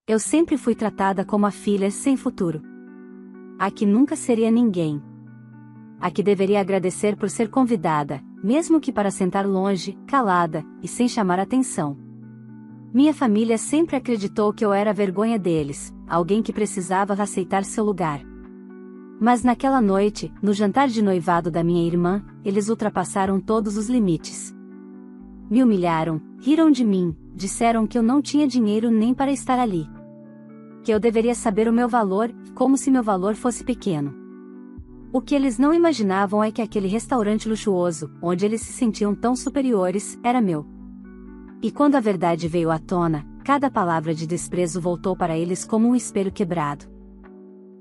Eu sempre fui tratada como a filha sem futuro. A que nunca seria ninguém. A que deveria agradecer por ser convidada, mesmo que para sentar longe, calada, e sem chamar atenção. Minha família sempre acreditou que eu era a vergonha deles, alguém que precisava aceitar seu lugar. Mas naquela noite, no jantar de noivado da minha irmã, eles ultrapassaram todos os limites. Me humilharam, riram de mim, disseram que eu não tinha dinheiro nem para estar ali. Que eu deveria saber o meu valor, como se meu valor fosse pequeno. O que eles não imaginavam é que aquele restaurante luxuoso, onde eles se sentiam tão superiores, era meu. E quando a verdade veio à tona, cada palavra de desprezo voltou para eles como um espelho quebrado.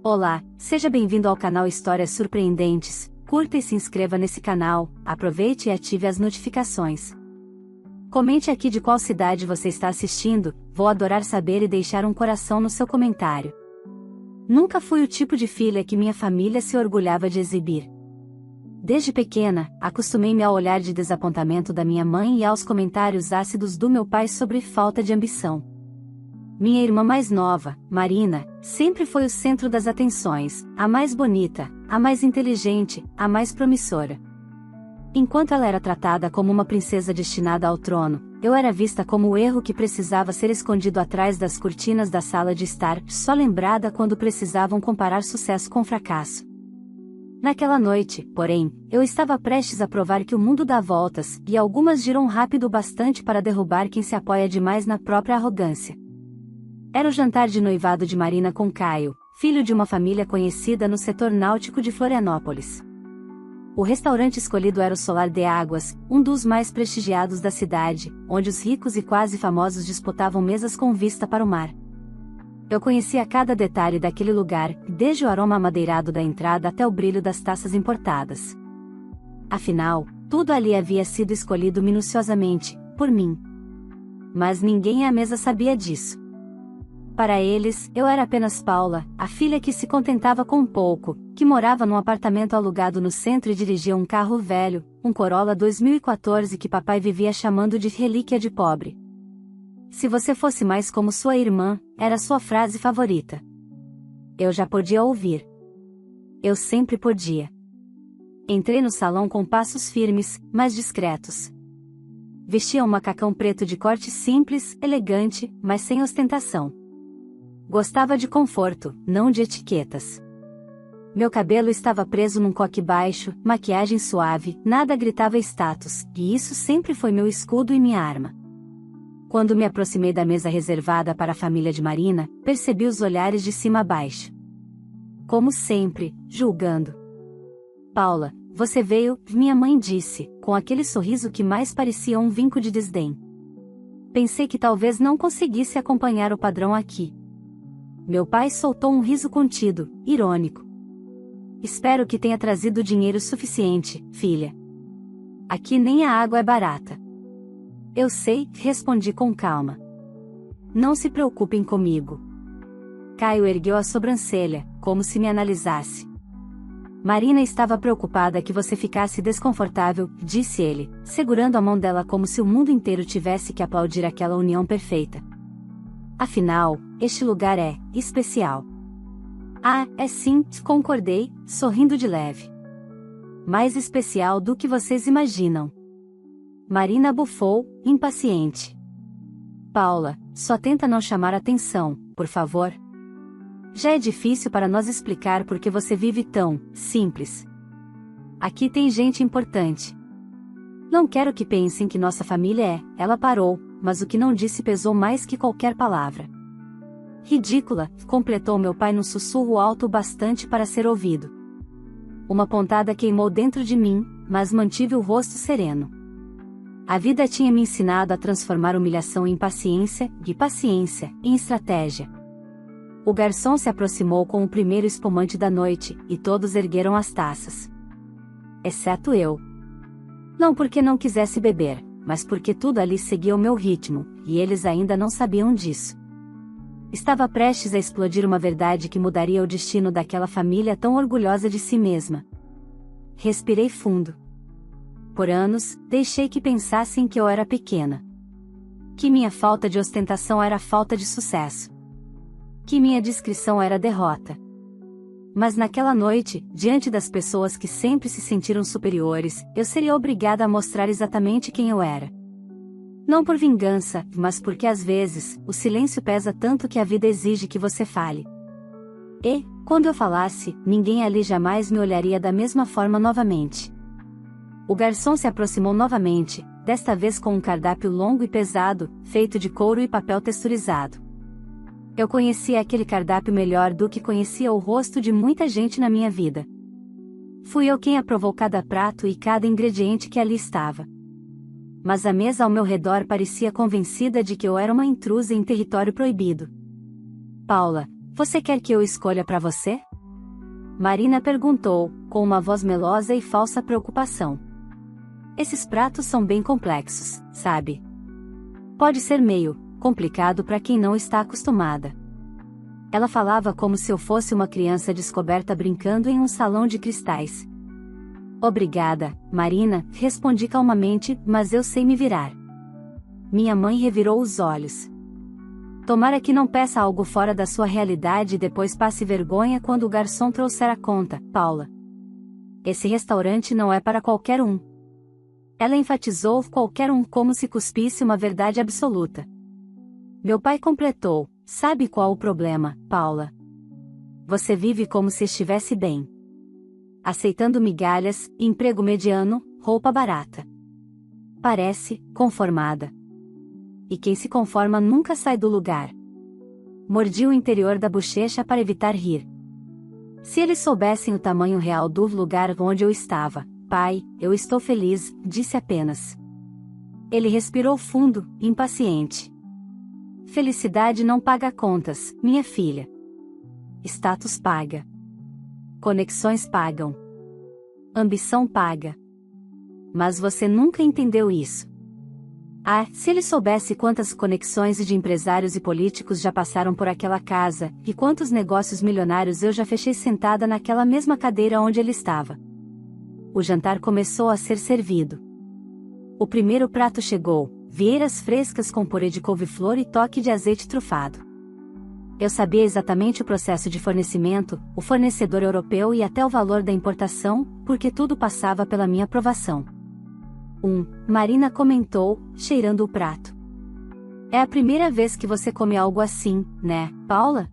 Olá, seja bem-vindo ao canal Histórias Surpreendentes, curta e se inscreva nesse canal, aproveite e ative as notificações. Comente aqui de qual cidade você está assistindo, vou adorar saber e deixar um coração no seu comentário. Nunca fui o tipo de filha que minha família se orgulhava de exibir. Desde pequena, acostumei-me ao olhar de desapontamento da minha mãe e aos comentários ácidos do meu pai sobre falta de ambição. Minha irmã mais nova, Marina, sempre foi o centro das atenções, a mais bonita, a mais inteligente, a mais promissora. Enquanto ela era tratada como uma princesa destinada ao trono, eu era vista como o erro que precisava ser escondido atrás das cortinas da sala de estar, só lembrada quando precisavam comparar sucesso com fracasso. Naquela noite, porém, eu estava prestes a provar que o mundo dá voltas, e algumas giram rápido o bastante para derrubar quem se apoia demais na própria arrogância. Era o jantar de noivado de Marina com Caio, filho de uma família conhecida no setor náutico de Florianópolis. O restaurante escolhido era o Solar de Águas, um dos mais prestigiados da cidade, onde os ricos e quase famosos disputavam mesas com vista para o mar. Eu conhecia cada detalhe daquele lugar, desde o aroma amadeirado da entrada até o brilho das taças importadas. Afinal, tudo ali havia sido escolhido minuciosamente, por mim. Mas ninguém à mesa sabia disso. Para eles, eu era apenas Paula, a filha que se contentava com pouco, que morava num apartamento alugado no centro e dirigia um carro velho, um Corolla 2014 que papai vivia chamando de relíquia de pobre. Se você fosse mais como sua irmã, era sua frase favorita. Eu já podia ouvir. Eu sempre podia. Entrei no salão com passos firmes, mas discretos. Vestia um macacão preto de corte simples, elegante, mas sem ostentação. Gostava de conforto, não de etiquetas. Meu cabelo estava preso num coque baixo, maquiagem suave, nada gritava status, e isso sempre foi meu escudo e minha arma. Quando me aproximei da mesa reservada para a família de Marina, percebi os olhares de cima a baixo. Como sempre, julgando. Paula, você veio, minha mãe disse, com aquele sorriso que mais parecia um vinco de desdém. Pensei que talvez não conseguisse acompanhar o padrão aqui. Meu pai soltou um riso contido, irônico. Espero que tenha trazido dinheiro suficiente, filha. Aqui nem a água é barata. Eu sei, respondi com calma. Não se preocupem comigo. Caio ergueu a sobrancelha, como se me analisasse. Marina estava preocupada que você ficasse desconfortável, disse ele, segurando a mão dela como se o mundo inteiro tivesse que aplaudir aquela união perfeita. Afinal, este lugar é especial. Ah, é sim, concordei, sorrindo de leve. Mais especial do que vocês imaginam. Marina bufou, impaciente. Paula, só tenta não chamar atenção, por favor. Já é difícil para nós explicar por que você vive tão simples. Aqui tem gente importante. Não quero que pensem que nossa família é, ela parou, mas o que não disse pesou mais que qualquer palavra. Ridícula, completou meu pai num sussurro alto o bastante para ser ouvido. Uma pontada queimou dentro de mim, mas mantive o rosto sereno. A vida tinha me ensinado a transformar humilhação em paciência, e paciência, em estratégia. O garçom se aproximou com o primeiro espumante da noite, e todos ergueram as taças. Exceto eu. Não porque não quisesse beber, mas porque tudo ali seguia o meu ritmo, e eles ainda não sabiam disso. Estava prestes a explodir uma verdade que mudaria o destino daquela família tão orgulhosa de si mesma. Respirei fundo. Por anos, deixei que pensassem que eu era pequena. Que minha falta de ostentação era falta de sucesso. que minha discrição era derrota. Mas naquela noite, diante das pessoas que sempre se sentiram superiores, eu seria obrigada a mostrar exatamente quem eu era. Não por vingança, mas porque às vezes, o silêncio pesa tanto que a vida exige que você fale. E, quando eu falasse, ninguém ali jamais me olharia da mesma forma novamente. O garçom se aproximou novamente, desta vez com um cardápio longo e pesado, feito de couro e papel texturizado. Eu conhecia aquele cardápio melhor do que conhecia o rosto de muita gente na minha vida. Fui eu quem aprovou cada prato e cada ingrediente que ali estava. Mas a mesa ao meu redor parecia convencida de que eu era uma intrusa em território proibido. Paula, você quer que eu escolha para você? Marina perguntou, com uma voz melosa e falsa preocupação. Esses pratos são bem complexos, sabe? Pode ser meio complicado para quem não está acostumada. Ela falava como se eu fosse uma criança descoberta brincando em um salão de cristais. Obrigada, Marina, respondi calmamente, mas eu sei me virar. Minha mãe revirou os olhos. Tomara que não peça algo fora da sua realidade e depois passe vergonha quando o garçom trouxer a conta, Paula. Esse restaurante não é para qualquer um. Ela enfatizou qualquer um como se cuspisse uma verdade absoluta. Meu pai completou, sabe qual o problema, Paula? Você vive como se estivesse bem. Aceitando migalhas, emprego mediano, roupa barata. Parece, conformada. E quem se conforma nunca sai do lugar. Mordi o interior da bochecha para evitar rir. Se eles soubessem o tamanho real do lugar onde eu estava, pai, eu estou feliz, disse apenas. Ele respirou fundo, impaciente. Felicidade não paga contas, minha filha. Status paga. Conexões pagam. Ambição paga. Mas você nunca entendeu isso. Ah, se ele soubesse quantas conexões de empresários e políticos já passaram por aquela casa, e quantos negócios milionários eu já fechei sentada naquela mesma cadeira onde ele estava. O jantar começou a ser servido. O primeiro prato chegou, vieiras frescas com purê de couve-flor e toque de azeite trufado. Eu sabia exatamente o processo de fornecimento, o fornecedor europeu e até o valor da importação, porque tudo passava pela minha aprovação. Marina comentou, cheirando o prato. É a primeira vez que você come algo assim, né, Paula?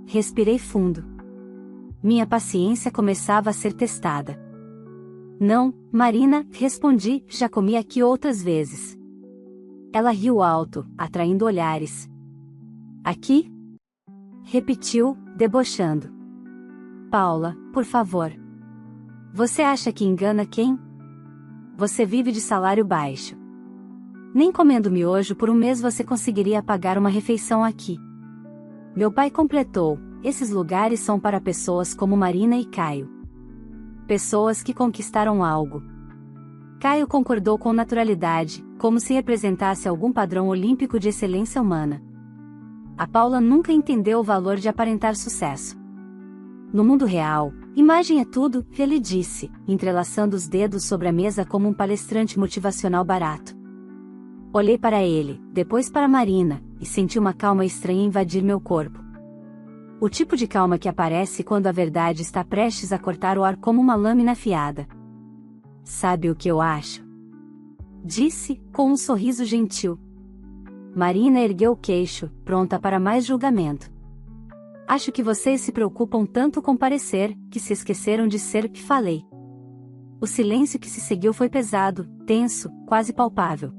Respirei fundo. Minha paciência começava a ser testada. Não, Marina, respondi, já comi aqui outras vezes. Ela riu alto, atraindo olhares. Aqui? Repetiu, debochando. Paula, por favor. Você acha que engana quem? Você vive de salário baixo. Nem comendo miojo por um mês você conseguiria pagar uma refeição aqui. Meu pai completou, esses lugares são para pessoas como Marina e Caio. Pessoas que conquistaram algo. Caio concordou com naturalidade, como se representasse algum padrão olímpico de excelência humana. A Paula nunca entendeu o valor de aparentar sucesso. No mundo real, imagem é tudo, ele disse, entrelaçando os dedos sobre a mesa como um palestrante motivacional barato. Olhei para ele, depois para Marina, e senti uma calma estranha invadir meu corpo. O tipo de calma que aparece quando a verdade está prestes a cortar o ar como uma lâmina afiada. Sabe o que eu acho? Disse, com um sorriso gentil. Marina ergueu o queixo, pronta para mais julgamento. Acho que vocês se preocupam tanto com parecer, que se esqueceram de ser, que falei. O silêncio que se seguiu foi pesado, tenso, quase palpável.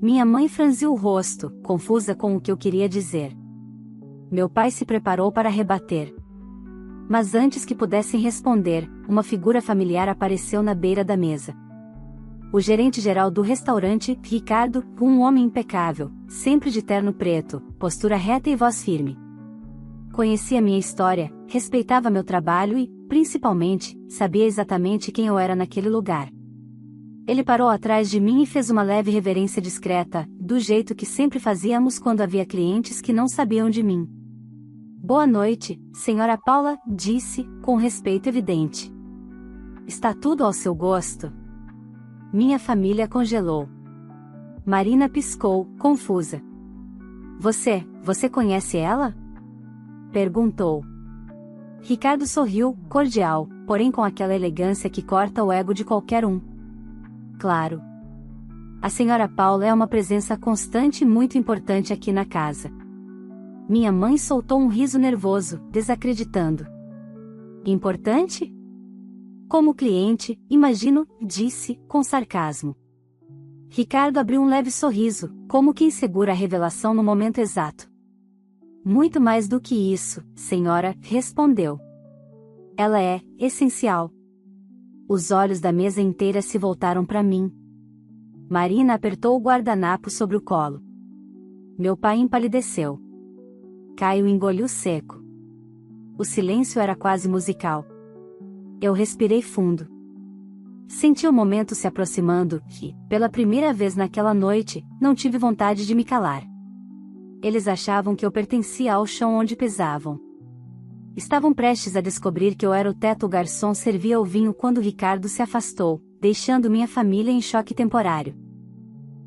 Minha mãe franziu o rosto, confusa com o que eu queria dizer. Meu pai se preparou para rebater. Mas antes que pudessem responder, uma figura familiar apareceu na beira da mesa. O gerente-geral do restaurante, Ricardo, um homem impecável, sempre de terno preto, postura reta e voz firme. Conhecia minha história, respeitava meu trabalho e, principalmente, sabia exatamente quem eu era naquele lugar. Ele parou atrás de mim e fez uma leve reverência discreta, do jeito que sempre fazíamos quando havia clientes que não sabiam de mim. Boa noite, senhora Paula, disse, com respeito evidente. Está tudo ao seu gosto? Minha família congelou. Marina piscou, confusa. Você conhece ela? Perguntou. Ricardo sorriu, cordial, porém com aquela elegância que corta o ego de qualquer um. Claro. A senhora Paula é uma presença constante e muito importante aqui na casa. Minha mãe soltou um riso nervoso, desacreditando. Importante? Como cliente, imagino, disse, com sarcasmo. Ricardo abriu um leve sorriso, como quem segura a revelação no momento exato. Muito mais do que isso, senhora, respondeu. Ela é essencial. Os olhos da mesa inteira se voltaram para mim. Marina apertou o guardanapo sobre o colo. Meu pai empalideceu. Caio engoliu seco. O silêncio era quase musical. Eu respirei fundo. Senti o momento se aproximando e, pela primeira vez naquela noite, não tive vontade de me calar. Eles achavam que eu pertencia ao chão onde pisavam. Estavam prestes a descobrir que eu era o teto. O garçom servia o vinho quando Ricardo se afastou, deixando minha família em choque temporário.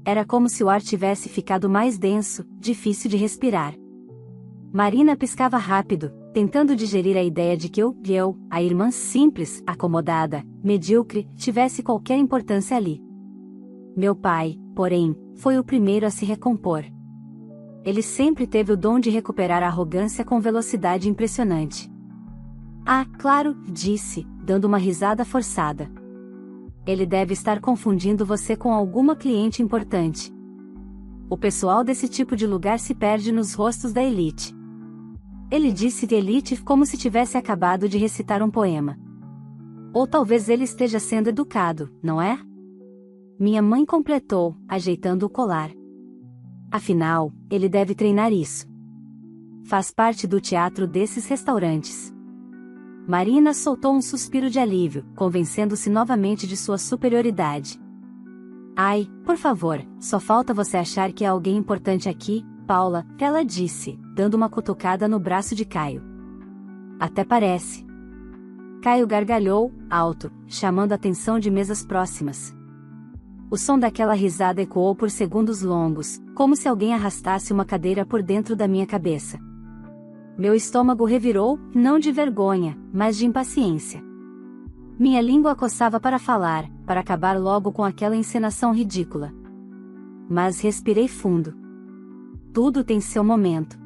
Era como se o ar tivesse ficado mais denso, difícil de respirar. Marina piscava rápido, tentando digerir a ideia de que eu, a irmã simples, acomodada, medíocre, tivesse qualquer importância ali. Meu pai, porém, foi o primeiro a se recompor. Ele sempre teve o dom de recuperar a arrogância com velocidade impressionante. Ah, claro, disse, dando uma risada forçada. Ele deve estar confundindo você com alguma cliente importante. O pessoal desse tipo de lugar se perde nos rostos da elite. Ele disse de elite como se tivesse acabado de recitar um poema. Ou talvez ele esteja sendo educado, não é? Minha mãe completou, ajeitando o colar. Afinal, ele deve treinar isso. Faz parte do teatro desses restaurantes. Marina soltou um suspiro de alívio, convencendo-se novamente de sua superioridade. Ai, por favor, só falta você achar que há alguém importante aqui, Paula, ela disse, dando uma cutucada no braço de Caio. Até parece. Caio gargalhou, alto, chamando a atenção de mesas próximas. O som daquela risada ecoou por segundos longos, como se alguém arrastasse uma cadeira por dentro da minha cabeça. Meu estômago revirou, não de vergonha, mas de impaciência. Minha língua coçava para falar, para acabar logo com aquela encenação ridícula. Mas respirei fundo. Tudo tem seu momento.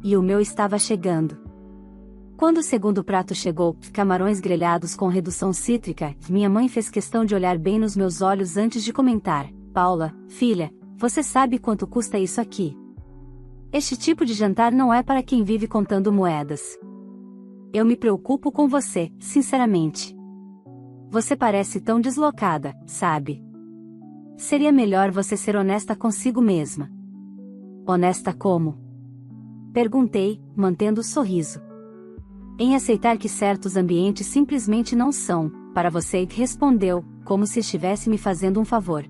E o meu estava chegando. Quando o segundo prato chegou, camarões grelhados com redução cítrica, minha mãe fez questão de olhar bem nos meus olhos antes de comentar. Paula, filha, você sabe quanto custa isso aqui? Este tipo de jantar não é para quem vive contando moedas. Eu me preocupo com você, sinceramente. Você parece tão deslocada, sabe? Seria melhor você ser honesta consigo mesma. Honesta como? Perguntei, mantendo o sorriso. Em aceitar que certos ambientes simplesmente não são, para você, respondeu, como se estivesse me fazendo um favor.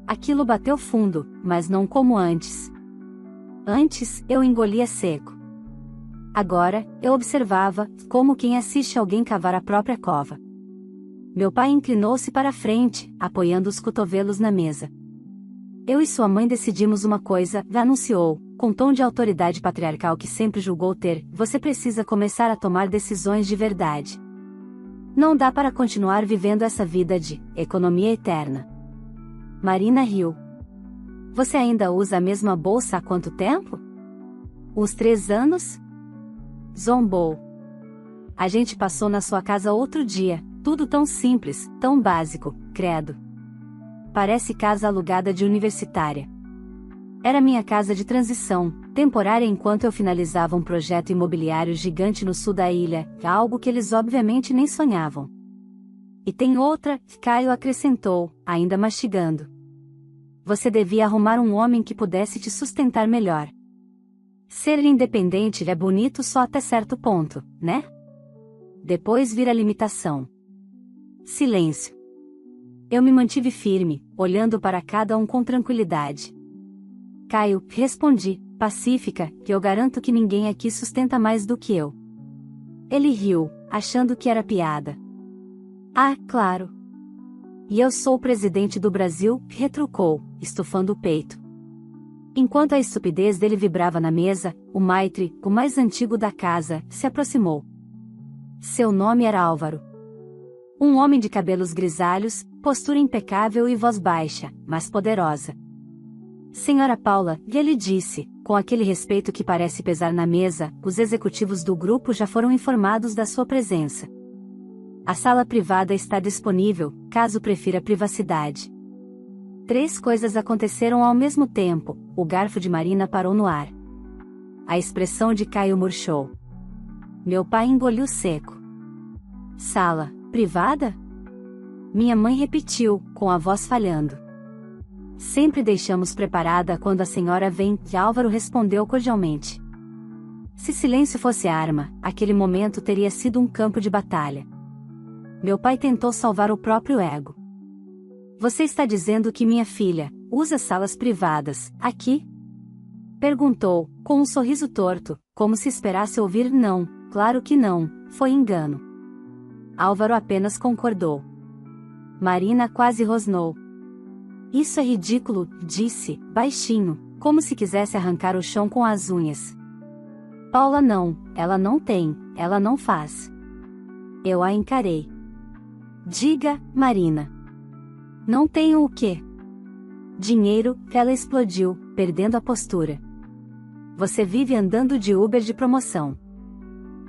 Aquilo bateu fundo, mas não como antes. Antes, eu engolia seco. Agora, eu observava, como quem assiste alguém cavar a própria cova. Meu pai inclinou-se para a frente, apoiando os cotovelos na mesa. Eu e sua mãe decidimos uma coisa, anunciou, com tom de autoridade patriarcal que sempre julgou ter, você precisa começar a tomar decisões de verdade. Não dá para continuar vivendo essa vida de economia eterna. Marina riu. Você ainda usa a mesma bolsa há quanto tempo? Uns 3 anos? Zombou. A gente passou na sua casa outro dia, tudo tão simples, tão básico, credo. Parece casa alugada de universitária. Era minha casa de transição, temporária enquanto eu finalizava um projeto imobiliário gigante no sul da ilha, algo que eles obviamente nem sonhavam. E tem outra, Caio acrescentou, ainda mastigando. Você devia arrumar um homem que pudesse te sustentar melhor. Ser independente é bonito só até certo ponto, né? Depois vira limitação. Silêncio. Eu me mantive firme, olhando para cada um com tranquilidade. Caio, respondi, pacífica, que eu garanto que ninguém aqui sustenta mais do que eu. Ele riu, achando que era piada. Ah, claro. E eu sou o presidente do Brasil, retrucou, estufando o peito. Enquanto a estupidez dele vibrava na mesa, o maitre, o mais antigo da casa, se aproximou. Seu nome era Álvaro. Um homem de cabelos grisalhos, postura impecável e voz baixa, mas poderosa. Senhora Paula, ele disse, com aquele respeito que parece pesar na mesa, os executivos do grupo já foram informados da sua presença. A sala privada está disponível, caso prefira privacidade. 3 coisas aconteceram ao mesmo tempo, o garfo de Marina parou no ar. A expressão de Caio murchou. Meu pai engoliu seco. Sala privada? Minha mãe repetiu, com a voz falhando. Sempre deixamos preparada quando a senhora vem, e Álvaro respondeu cordialmente. Se silêncio fosse arma, aquele momento teria sido um campo de batalha. Meu pai tentou salvar o próprio ego. Você está dizendo que minha filha usa salas privadas, aqui? Perguntou, com um sorriso torto, como se esperasse ouvir não, claro que não, foi engano. Álvaro apenas concordou. Marina quase rosnou. Isso é ridículo, disse, baixinho, como se quisesse arrancar o chão com as unhas. Paula não, ela não tem, ela não faz. Eu a encarei. Diga, Marina. Não tenho o quê? Dinheiro, ela explodiu, perdendo a postura. Você vive andando de Uber de promoção.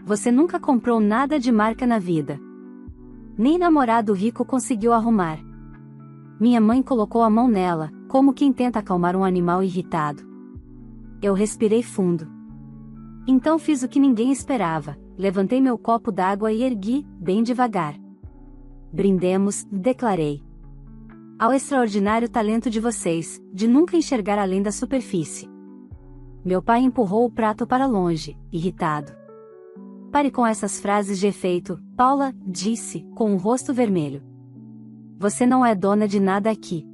Você nunca comprou nada de marca na vida. Nem namorado rico conseguiu arrumar. Minha mãe colocou a mão nela, como quem tenta acalmar um animal irritado. Eu respirei fundo. Então fiz o que ninguém esperava, levantei meu copo d'água e ergui, bem devagar. Brindemos, declarei. Ao extraordinário talento de vocês, de nunca enxergar além da superfície. Meu pai empurrou o prato para longe, irritado. Pare com essas frases de efeito, Paula, disse, com o rosto vermelho. Você não é dona de nada aqui.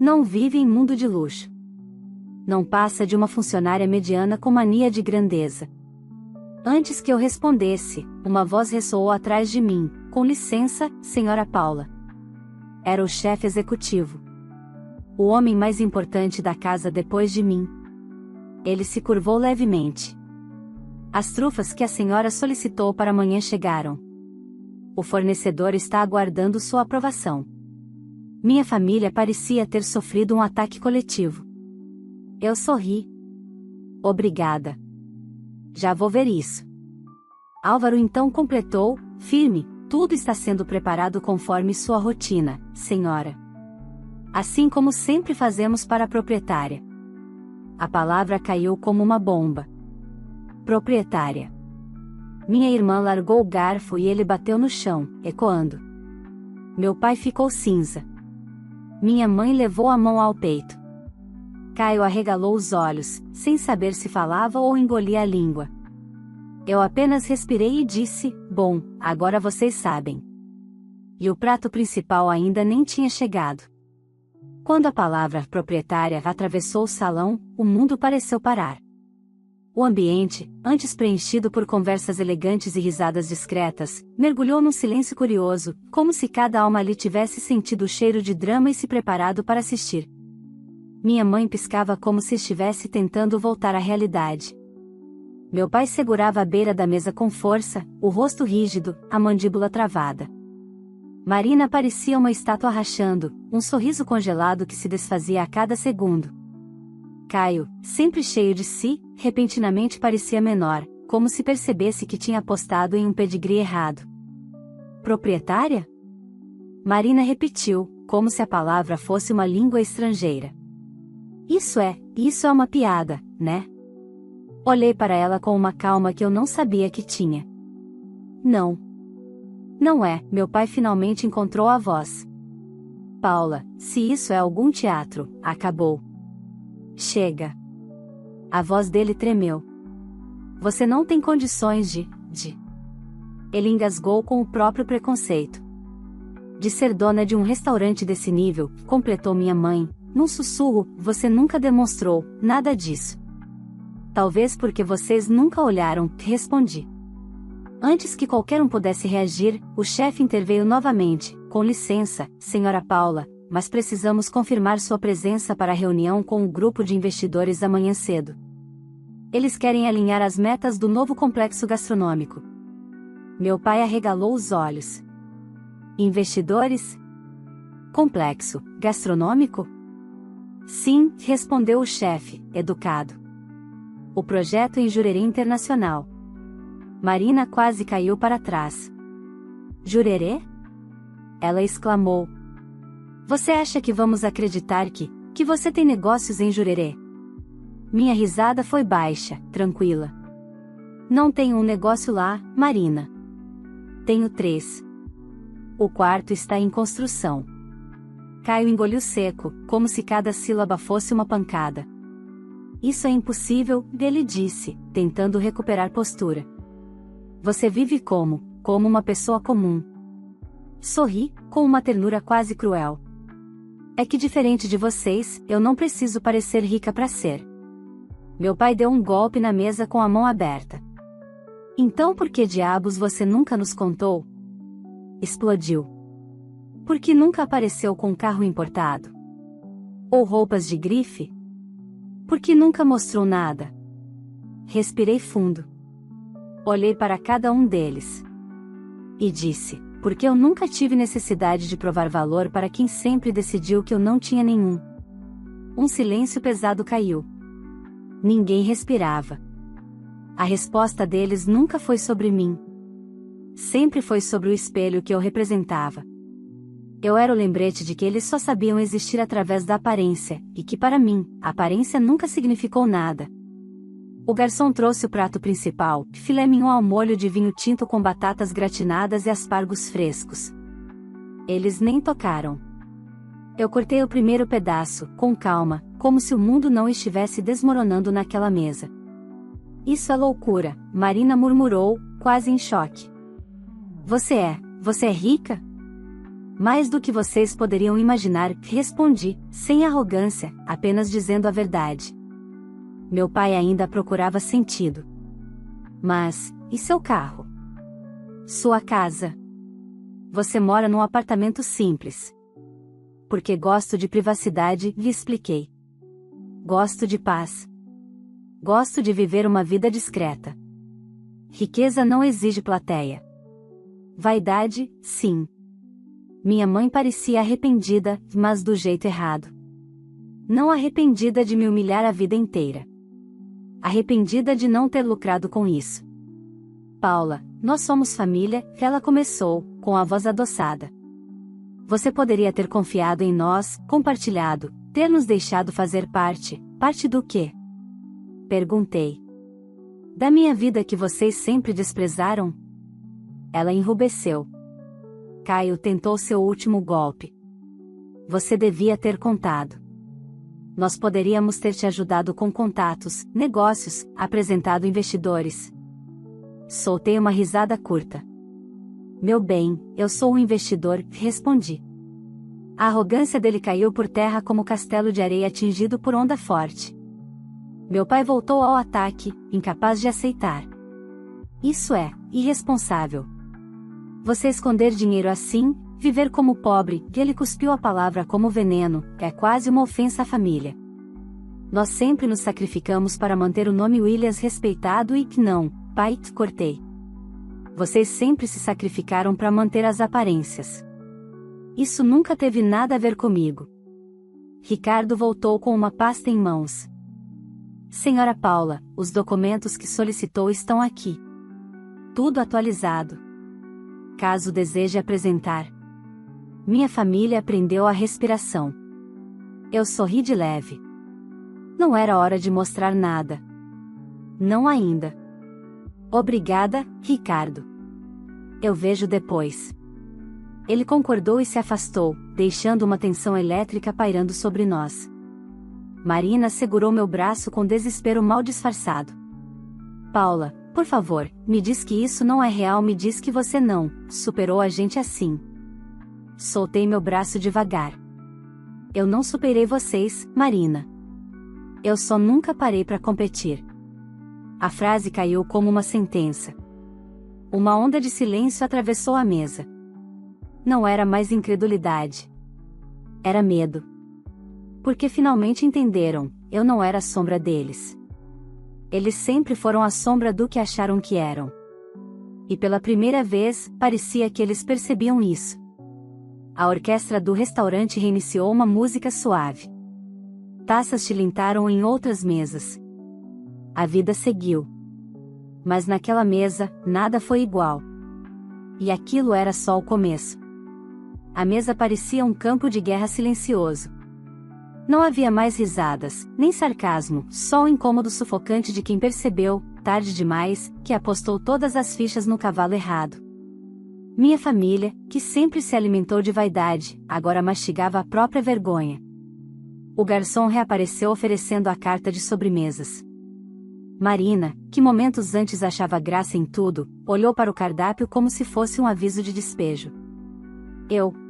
Não vive em mundo de luxo. Não passa de uma funcionária mediana com mania de grandeza. Antes que eu respondesse, uma voz ressoou atrás de mim, com licença, senhora Paula. Era o chefe executivo. O homem mais importante da casa depois de mim. Ele se curvou levemente. As trufas que a senhora solicitou para amanhã chegaram. O fornecedor está aguardando sua aprovação. Minha família parecia ter sofrido um ataque coletivo. Eu sorri. Obrigada. Já vou ver isso. Álvaro então completou, firme, tudo está sendo preparado conforme sua rotina, senhora. Assim como sempre fazemos para a proprietária. A palavra caiu como uma bomba. Proprietária. Minha irmã largou o garfo e ele bateu no chão, ecoando. Meu pai ficou cinza. Minha mãe levou a mão ao peito. Caio arregalou os olhos, sem saber se falava ou engolia a língua. Eu apenas respirei e disse, bom, agora vocês sabem. E o prato principal ainda nem tinha chegado. Quando a palavra proprietária atravessou o salão, o mundo pareceu parar. O ambiente, antes preenchido por conversas elegantes e risadas discretas, mergulhou num silêncio curioso, como se cada alma ali tivesse sentido o cheiro de drama e se preparado para assistir. Minha mãe piscava como se estivesse tentando voltar à realidade. Meu pai segurava a beira da mesa com força, o rosto rígido, a mandíbula travada. Marina parecia uma estátua rachando, um sorriso congelado que se desfazia a cada segundo. Caio, sempre cheio de si, repentinamente parecia menor, como se percebesse que tinha apostado em um pedigree errado. Proprietária? Marina repetiu, como se a palavra fosse uma língua estrangeira. Isso é uma piada, né? Olhei para ela com uma calma que eu não sabia que tinha. Não. Não é, meu pai finalmente encontrou a voz. Paula, se isso é algum teatro, acabou. Chega. A voz dele tremeu. Você não tem condições de. Ele engasgou com o próprio preconceito. De ser dona de um restaurante desse nível, completou minha mãe, num sussurro, você nunca demonstrou nada disso. Talvez porque vocês nunca olharam, respondi. Antes que qualquer um pudesse reagir, o chefe interveio novamente, com licença, senhora Paula, mas precisamos confirmar sua presença para a reunião com o grupo de investidores amanhã cedo. Eles querem alinhar as metas do novo complexo gastronômico. Meu pai arregalou os olhos. Investidores? Complexo gastronômico? Sim, respondeu o chefe, educado. O projeto em Jurerê Internacional. Marina quase caiu para trás. Jurerê? Ela exclamou. Você acha que vamos acreditar que você tem negócios em Jurerê? Minha risada foi baixa, tranquila. Não tenho um negócio lá, Marina. Tenho 3. O quarto está em construção. Caio engoliu seco, como se cada sílaba fosse uma pancada. Isso é impossível, ele disse, tentando recuperar postura. Você vive como uma pessoa comum. Sorri, com uma ternura quase cruel. É que diferente de vocês, eu não preciso parecer rica para ser. Meu pai deu um golpe na mesa com a mão aberta. Então por que diabos você nunca nos contou? Explodiu. Por que nunca apareceu com um carro importado? Ou roupas de grife? Por que nunca mostrou nada? Respirei fundo. Olhei para cada um deles. E disse, porque eu nunca tive necessidade de provar valor para quem sempre decidiu que eu não tinha nenhum. Um silêncio pesado caiu. Ninguém respirava. A resposta deles nunca foi sobre mim. Sempre foi sobre o espelho que eu representava. Eu era o lembrete de que eles só sabiam existir através da aparência, e que para mim, a aparência nunca significou nada. O garçom trouxe o prato principal, filé mignon ao molho de vinho tinto com batatas gratinadas e aspargos frescos. Eles nem tocaram. Eu cortei o primeiro pedaço, com calma, como se o mundo não estivesse desmoronando naquela mesa. Isso é loucura, Marina murmurou, quase em choque. Você é rica? Mais do que vocês poderiam imaginar, respondi, sem arrogância, apenas dizendo a verdade. Meu pai ainda procurava sentido. Mas, e seu carro? Sua casa? Você mora num apartamento simples. Porque gosto de privacidade, lhe expliquei. Gosto de paz. Gosto de viver uma vida discreta. Riqueza não exige plateia. Vaidade, sim. Minha mãe parecia arrependida, mas do jeito errado. Não arrependida de me humilhar a vida inteira. Arrependida de não ter lucrado com isso. Paula, nós somos família, ela começou, com a voz adoçada. Você poderia ter confiado em nós, compartilhado, ter nos deixado fazer parte do quê? Perguntei. Da minha vida que vocês sempre desprezaram? Ela enrubesceu. Caio tentou seu último golpe. Você devia ter contado. Nós poderíamos ter te ajudado com contatos, negócios, apresentado investidores. Soltei uma risada curta. Meu bem, eu sou um investidor, respondi. A arrogância dele caiu por terra como castelo de areia atingido por onda forte. Meu pai voltou ao ataque, incapaz de aceitar. Isso é irresponsável. Você esconder dinheiro assim, viver como pobre, e ele cuspiu a palavra como veneno, é quase uma ofensa à família. Nós sempre nos sacrificamos para manter o nome Williams respeitado e não, pai, cortei. Vocês sempre se sacrificaram para manter as aparências. Isso nunca teve nada a ver comigo. Ricardo voltou com uma pasta em mãos. Senhora Paula, os documentos que solicitou estão aqui. Tudo atualizado. Caso deseje apresentar. Minha família aprendeu a respiração. Eu sorri de leve. Não era hora de mostrar nada. Não ainda. Obrigada, Ricardo. Eu vejo depois. Ele concordou e se afastou, deixando uma tensão elétrica pairando sobre nós. Marina segurou meu braço com desespero mal disfarçado. Paula, por favor, me diz que isso não é real, me diz que você não superou a gente assim. Soltei meu braço devagar. Eu não superei vocês, Marina. Eu só nunca parei para competir. A frase caiu como uma sentença. Uma onda de silêncio atravessou a mesa. Não era mais incredulidade. Era medo. Porque finalmente entenderam, eu não era a sombra deles. Eles sempre foram a sombra do que acharam que eram. E pela primeira vez, parecia que eles percebiam isso. A orquestra do restaurante reiniciou uma música suave. Taças tilintaram em outras mesas. A vida seguiu. Mas naquela mesa, nada foi igual. E aquilo era só o começo. A mesa parecia um campo de guerra silencioso. Não havia mais risadas, nem sarcasmo, só o incômodo sufocante de quem percebeu, tarde demais, que apostou todas as fichas no cavalo errado. Minha família, que sempre se alimentou de vaidade, agora mastigava a própria vergonha. O garçom reapareceu oferecendo a carta de sobremesas. Marina, que momentos antes achava graça em tudo, olhou para o cardápio como se fosse um aviso de despejo.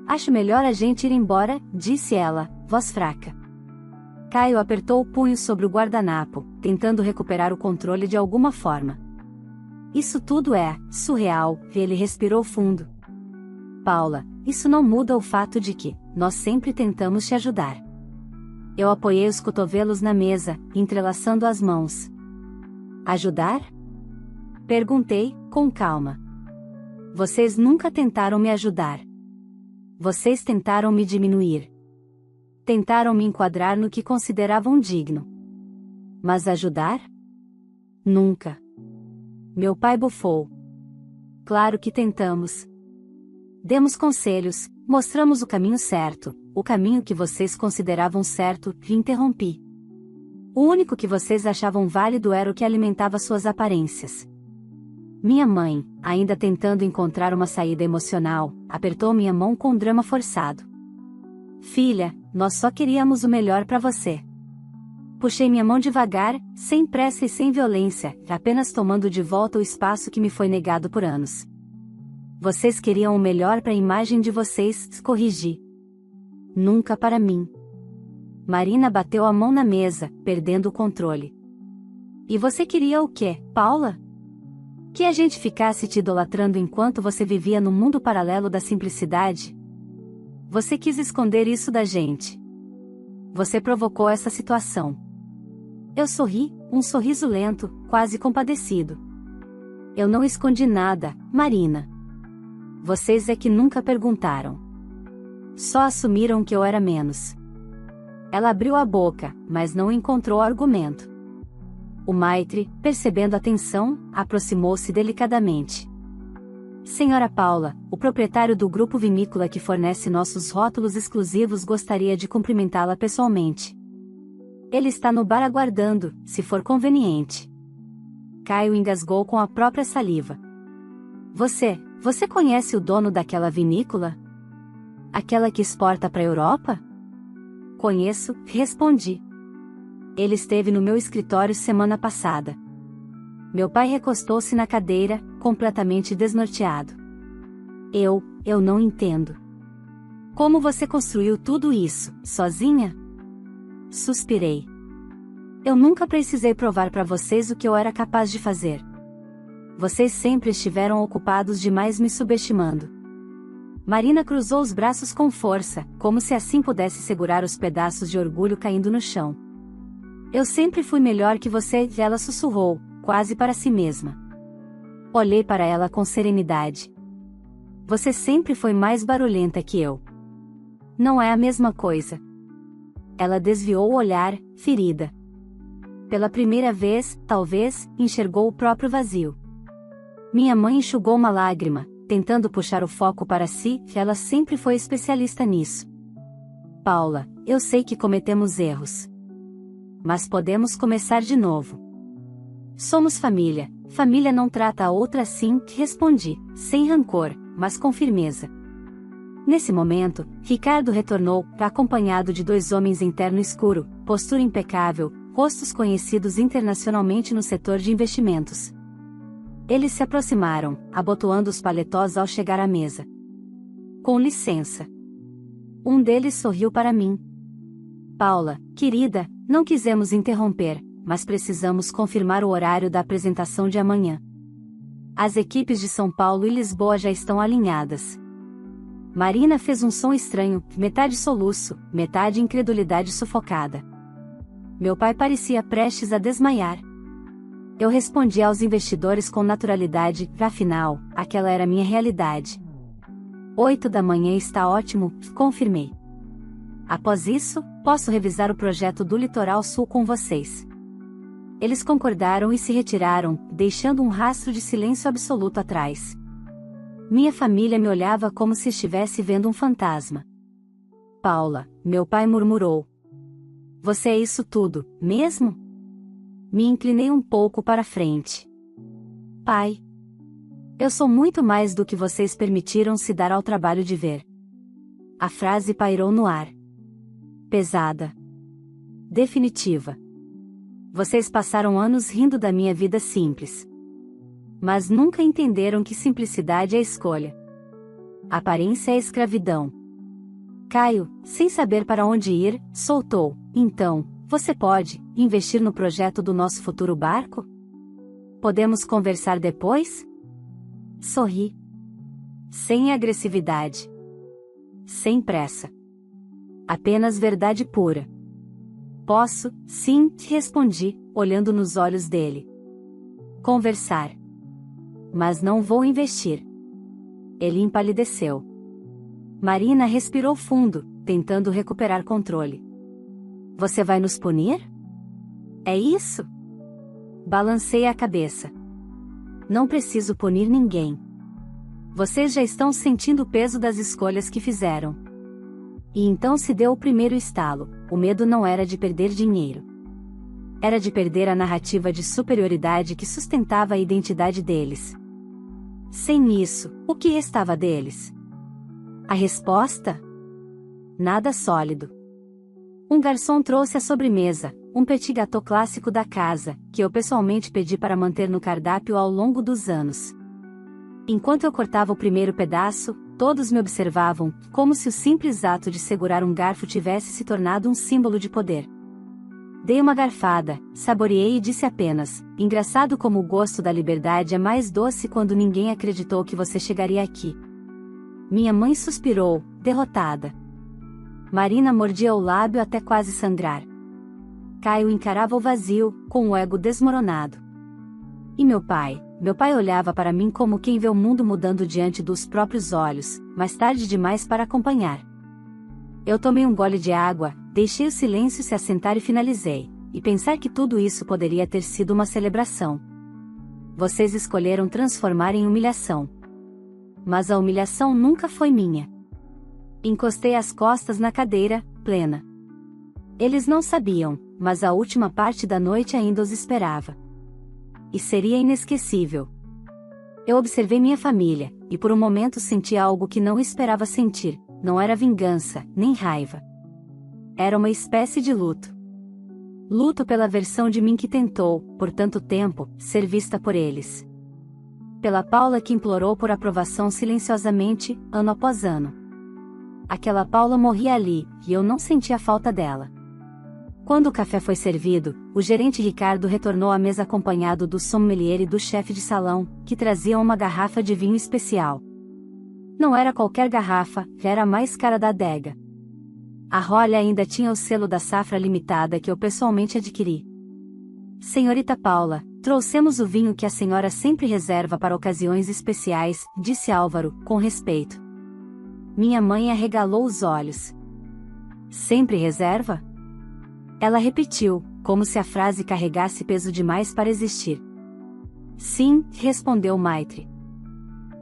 Acho melhor a gente ir embora, disse ela, voz fraca. Caio apertou o punho sobre o guardanapo, tentando recuperar o controle de alguma forma. Isso tudo é surreal, ele respirou fundo. Paula, isso não muda o fato de que nós sempre tentamos te ajudar. Eu apoiei os cotovelos na mesa, entrelaçando as mãos. Ajudar? Perguntei, com calma. Vocês nunca tentaram me ajudar. Vocês tentaram me diminuir. Tentaram me enquadrar no que consideravam digno. Mas ajudar? Nunca. Meu pai bufou. Claro que tentamos. Demos conselhos, mostramos o caminho certo, o caminho que vocês consideravam certo, e interrompi. O único que vocês achavam válido era o que alimentava suas aparências. Minha mãe, ainda tentando encontrar uma saída emocional, apertou minha mão com drama forçado. Filha, nós só queríamos o melhor para você. Puxei minha mão devagar, sem pressa e sem violência, apenas tomando de volta o espaço que me foi negado por anos. Vocês queriam o melhor para a imagem de vocês, corrigi. Nunca para mim. Marina bateu a mão na mesa, perdendo o controle. E você queria o quê, Paula? Que a gente ficasse te idolatrando enquanto você vivia no mundo paralelo da simplicidade? Você quis esconder isso da gente. Você provocou essa situação. Eu sorri, um sorriso lento, quase compadecido. Eu não escondi nada, Marina. Vocês é que nunca perguntaram. Só assumiram que eu era menos. Ela abriu a boca, mas não encontrou argumento. O Maitre, percebendo a tensão, aproximou-se delicadamente. Senhora Paula, o proprietário do grupo vinícola que fornece nossos rótulos exclusivos gostaria de cumprimentá-la pessoalmente. Ele está no bar aguardando, se for conveniente. Caio engasgou com a própria saliva. Você conhece o dono daquela vinícola? Aquela que exporta para a Europa? Conheço, respondi. Ele esteve no meu escritório semana passada. Meu pai recostou-se na cadeira, completamente desnorteado. Eu não entendo. Como você construiu tudo isso, sozinha? Suspirei. Eu nunca precisei provar para vocês o que eu era capaz de fazer. Vocês sempre estiveram ocupados demais me subestimando. Marina cruzou os braços com força, como se assim pudesse segurar os pedaços de orgulho caindo no chão. Eu sempre fui melhor que você, ela sussurrou, quase para si mesma. Olhei para ela com serenidade. Você sempre foi mais barulhenta que eu. Não é a mesma coisa. Ela desviou o olhar, ferida. Pela primeira vez, talvez, enxergou o próprio vazio. Minha mãe enxugou uma lágrima, tentando puxar o foco para si, ela sempre foi especialista nisso. Paula, eu sei que cometemos erros. Mas podemos começar de novo. Somos família, família não trata a outra assim, respondi, sem rancor, mas com firmeza. Nesse momento, Ricardo retornou, acompanhado de dois homens em terno escuro, postura impecável, rostos conhecidos internacionalmente no setor de investimentos. Eles se aproximaram, abotoando os paletós ao chegar à mesa. Com licença. Um deles sorriu para mim. Paula, querida, não quisemos interromper, mas precisamos confirmar o horário da apresentação de amanhã. As equipes de São Paulo e Lisboa já estão alinhadas. Marina fez um som estranho, metade soluço, metade incredulidade sufocada. Meu pai parecia prestes a desmaiar. Eu respondi aos investidores com naturalidade, afinal, aquela era minha realidade. 8 da manhã está ótimo, confirmei. Após isso, posso revisar o projeto do Litoral Sul com vocês. Eles concordaram e se retiraram, deixando um rastro de silêncio absoluto atrás. Minha família me olhava como se estivesse vendo um fantasma. Paula, meu pai murmurou. Você é isso tudo, mesmo? Me inclinei um pouco para frente. Pai. Eu sou muito mais do que vocês permitiram se dar ao trabalho de ver. A frase pairou no ar. Pesada. Definitiva. Vocês passaram anos rindo da minha vida simples. Mas nunca entenderam que simplicidade é escolha. Aparência é escravidão. Caio, sem saber para onde ir, soltou. Então, você pode investir no projeto do nosso futuro barco? Podemos conversar depois? Sorri. Sem agressividade. Sem pressa. Apenas verdade pura. Posso, sim, respondi, olhando nos olhos dele. Conversar. Mas não vou investir. Ele empalideceu. Marina respirou fundo, tentando recuperar controle. Você vai nos punir? É isso? Balancei a cabeça. Não preciso punir ninguém. Vocês já estão sentindo o peso das escolhas que fizeram. E então se deu o primeiro estalo. O medo não era de perder dinheiro. Era de perder a narrativa de superioridade que sustentava a identidade deles. Sem isso, o que restava deles? A resposta? Nada sólido. Um garçom trouxe a sobremesa, um petit gâteau clássico da casa, que eu pessoalmente pedi para manter no cardápio ao longo dos anos. Enquanto eu cortava o primeiro pedaço, todos me observavam, como se o simples ato de segurar um garfo tivesse se tornado um símbolo de poder. Dei uma garfada, saboreei e disse apenas, engraçado como o gosto da liberdade é mais doce quando ninguém acreditou que você chegaria aqui. Minha mãe suspirou, derrotada. Marina mordia o lábio até quase sangrar. Caio encarava o vazio, com o ego desmoronado. E meu pai? Meu pai olhava para mim como quem vê o mundo mudando diante dos próprios olhos, mas tarde demais para acompanhar. Eu tomei um gole de água, deixei o silêncio se assentar e finalizei, e pensar que tudo isso poderia ter sido uma celebração. Vocês escolheram transformar em humilhação. Mas a humilhação nunca foi minha. Encostei as costas na cadeira, plena. Eles não sabiam, mas a última parte da noite ainda os esperava. E seria inesquecível. Eu observei minha família, e por um momento senti algo que não esperava sentir. Não era vingança, nem raiva. Era uma espécie de luto. Luto pela versão de mim que tentou, por tanto tempo, ser vista por eles. Pela Paula que implorou por aprovação silenciosamente, ano após ano. Aquela Paula morria ali, e eu não sentia falta dela. Quando o café foi servido, o gerente Ricardo retornou à mesa acompanhado do sommelier e do chefe de salão, que traziam uma garrafa de vinho especial. Não era qualquer garrafa, era a mais cara da adega. A rolha ainda tinha o selo da safra limitada que eu pessoalmente adquiri. Senhorita Paula, trouxemos o vinho que a senhora sempre reserva para ocasiões especiais, disse Álvaro, com respeito. Minha mãe arregalou os olhos. Sempre reserva? Ela repetiu, como se a frase carregasse peso demais para existir. Sim, respondeu Maitre.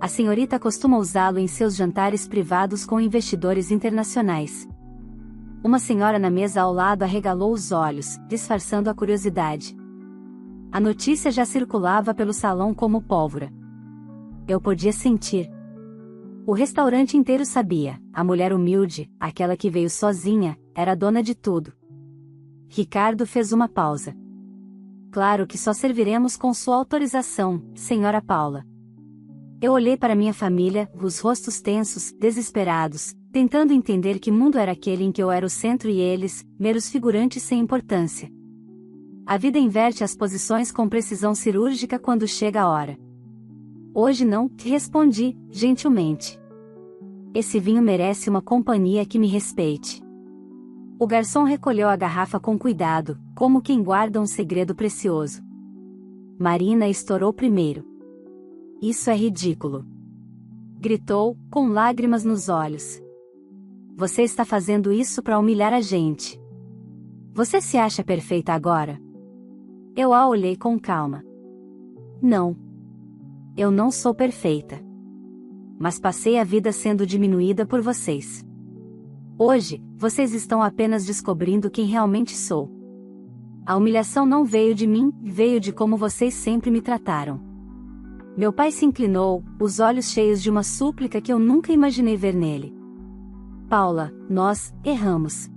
A senhorita costuma usá-lo em seus jantares privados com investidores internacionais. Uma senhora na mesa ao lado arregalou os olhos, disfarçando a curiosidade. A notícia já circulava pelo salão como pólvora. Eu podia sentir. O restaurante inteiro sabia, a mulher humilde, aquela que veio sozinha, era dona de tudo. Ricardo fez uma pausa. Claro que só serviremos com sua autorização, senhora Paula. Eu olhei para minha família, os rostos tensos, desesperados, tentando entender que mundo era aquele em que eu era o centro e eles, meros figurantes sem importância. A vida inverte as posições com precisão cirúrgica quando chega a hora. Hoje não, respondi, gentilmente. Esse vinho merece uma companhia que me respeite. O garçom recolheu a garrafa com cuidado, como quem guarda um segredo precioso. Marina estourou primeiro. Isso é ridículo! Gritou, com lágrimas nos olhos. Você está fazendo isso para humilhar a gente. Você se acha perfeita agora? Eu a olhei com calma. Não. Eu não sou perfeita. Mas passei a vida sendo diminuída por vocês. Hoje, vocês estão apenas descobrindo quem realmente sou. A humilhação não veio de mim, veio de como vocês sempre me trataram. Meu pai se inclinou, os olhos cheios de uma súplica que eu nunca imaginei ver nele. Paula, nós erramos.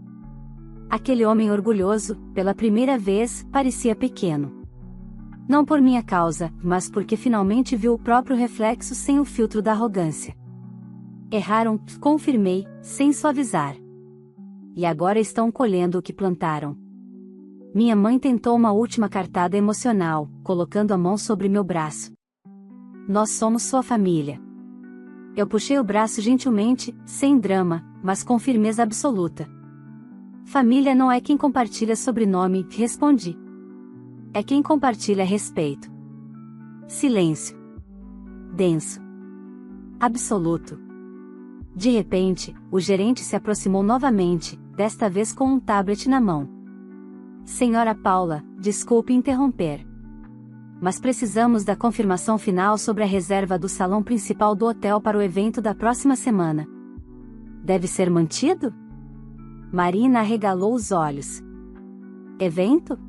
Aquele homem orgulhoso, pela primeira vez, parecia pequeno. Não por minha causa, mas porque finalmente viu o próprio reflexo sem o filtro da arrogância. Erraram, confirmei, sem suavizar. E agora estão colhendo o que plantaram. Minha mãe tentou uma última cartada emocional, colocando a mão sobre meu braço. Nós somos sua família. Eu puxei o braço gentilmente, sem drama, mas com firmeza absoluta. Família não é quem compartilha sobrenome, respondi. É quem compartilha respeito. Silêncio. Denso. Absoluto. De repente, o gerente se aproximou novamente, desta vez com um tablet na mão. Senhora Paula, desculpe interromper. Mas precisamos da confirmação final sobre a reserva do salão principal do hotel para o evento da próxima semana. Deve ser mantido? Marina arregalou os olhos. Evento?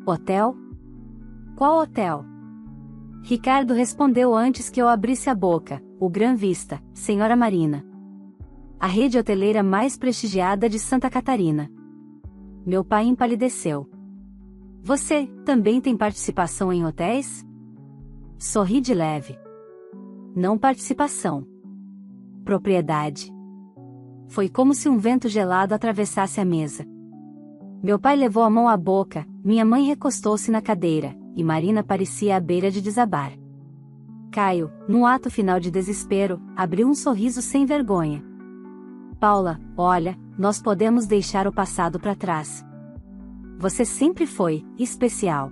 Hotel? Qual hotel? Ricardo respondeu antes que eu abrisse a boca. O Gran Vista, Senhora Marina. A rede hoteleira mais prestigiada de Santa Catarina. Meu pai empalideceu. Você também tem participação em hotéis? Sorri de leve. Não participação. Propriedade. Foi como se um vento gelado atravessasse a mesa. Meu pai levou a mão à boca, minha mãe recostou-se na cadeira, e Marina parecia à beira de desabar. Caio, num ato final de desespero, abriu um sorriso sem vergonha. Paula, olha, nós podemos deixar o passado para trás. Você sempre foi especial.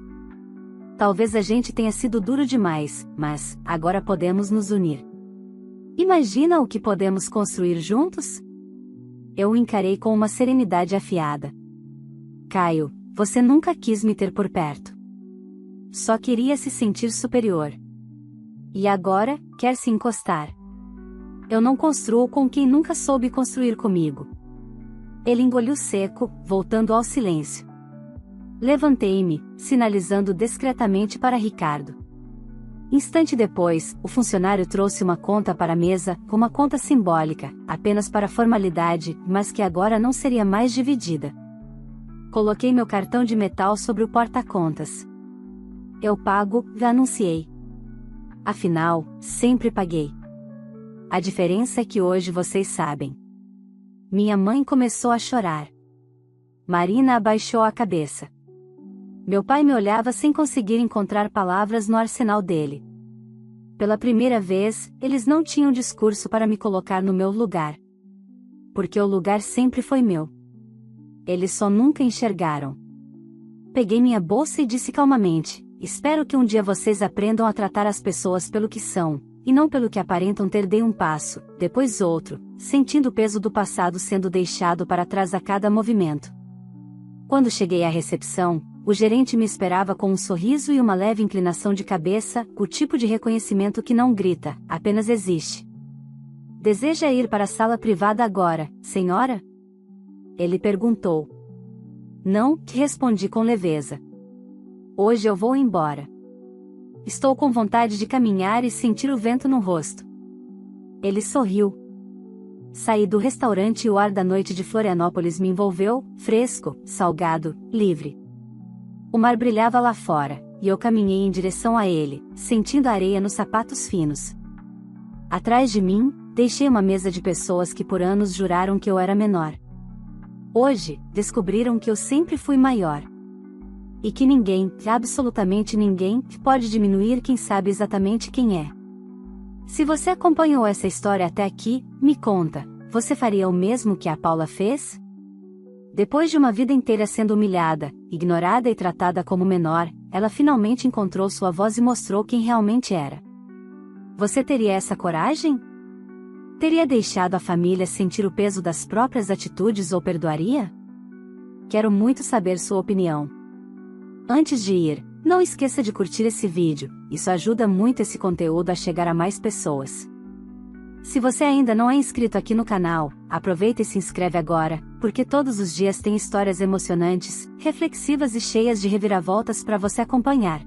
Talvez a gente tenha sido duro demais, mas agora podemos nos unir. Imagina o que podemos construir juntos? Eu o encarei com uma serenidade afiada. Caio, você nunca quis me ter por perto. Só queria se sentir superior. E agora, quer se encostar. Eu não construo com quem nunca soube construir comigo. Ele engoliu seco, voltando ao silêncio. Levantei-me, sinalizando discretamente para Ricardo. Instante depois, o funcionário trouxe uma conta para a mesa, uma conta simbólica, apenas para formalidade, mas que agora não seria mais dividida. Coloquei meu cartão de metal sobre o porta-contas. Eu pago, já anunciei. Afinal, sempre paguei. A diferença é que hoje vocês sabem. Minha mãe começou a chorar. Marina abaixou a cabeça. Meu pai me olhava sem conseguir encontrar palavras no arsenal dele. Pela primeira vez, eles não tinham discurso para me colocar no meu lugar. Porque o lugar sempre foi meu. Eles só nunca enxergaram. Peguei minha bolsa e disse calmamente: espero que um dia vocês aprendam a tratar as pessoas pelo que são, e não pelo que aparentam ter. Dei um passo, depois outro, sentindo o peso do passado sendo deixado para trás a cada movimento. Quando cheguei à recepção, o gerente me esperava com um sorriso e uma leve inclinação de cabeça, o tipo de reconhecimento que não grita, apenas existe. Deseja ir para a sala privada agora, senhora? Ele perguntou. Não, respondi com leveza. Hoje eu vou embora. Estou com vontade de caminhar e sentir o vento no rosto. Ele sorriu. Saí do restaurante e o ar da noite de Florianópolis me envolveu, fresco, salgado, livre. O mar brilhava lá fora, e eu caminhei em direção a ele, sentindo a areia nos sapatos finos. Atrás de mim, deixei uma mesa de pessoas que por anos juraram que eu era menor. Hoje, descobriram que eu sempre fui maior. E que ninguém, absolutamente ninguém, pode diminuir quem sabe exatamente quem é. Se você acompanhou essa história até aqui, me conta, você faria o mesmo que a Paula fez? Depois de uma vida inteira sendo humilhada, ignorada e tratada como menor, ela finalmente encontrou sua voz e mostrou quem realmente era. Você teria essa coragem? Teria deixado a família sentir o peso das próprias atitudes ou perdoaria? Quero muito saber sua opinião. Antes de ir, não esqueça de curtir esse vídeo, isso ajuda muito esse conteúdo a chegar a mais pessoas. Se você ainda não é inscrito aqui no canal, aproveita e se inscreve agora, porque todos os dias tem histórias emocionantes, reflexivas e cheias de reviravoltas para você acompanhar.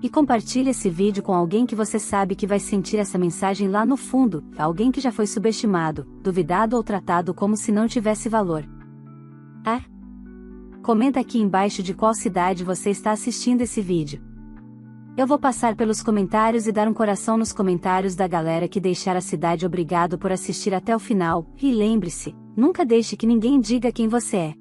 E compartilhe esse vídeo com alguém que você sabe que vai sentir essa mensagem lá no fundo, alguém que já foi subestimado, duvidado ou tratado como se não tivesse valor. Comenta aqui embaixo de qual cidade você está assistindo esse vídeo. Eu vou passar pelos comentários e dar um coração nos comentários da galera que deixar a cidade. Obrigado por assistir até o final, e lembre-se, nunca deixe que ninguém diga quem você é.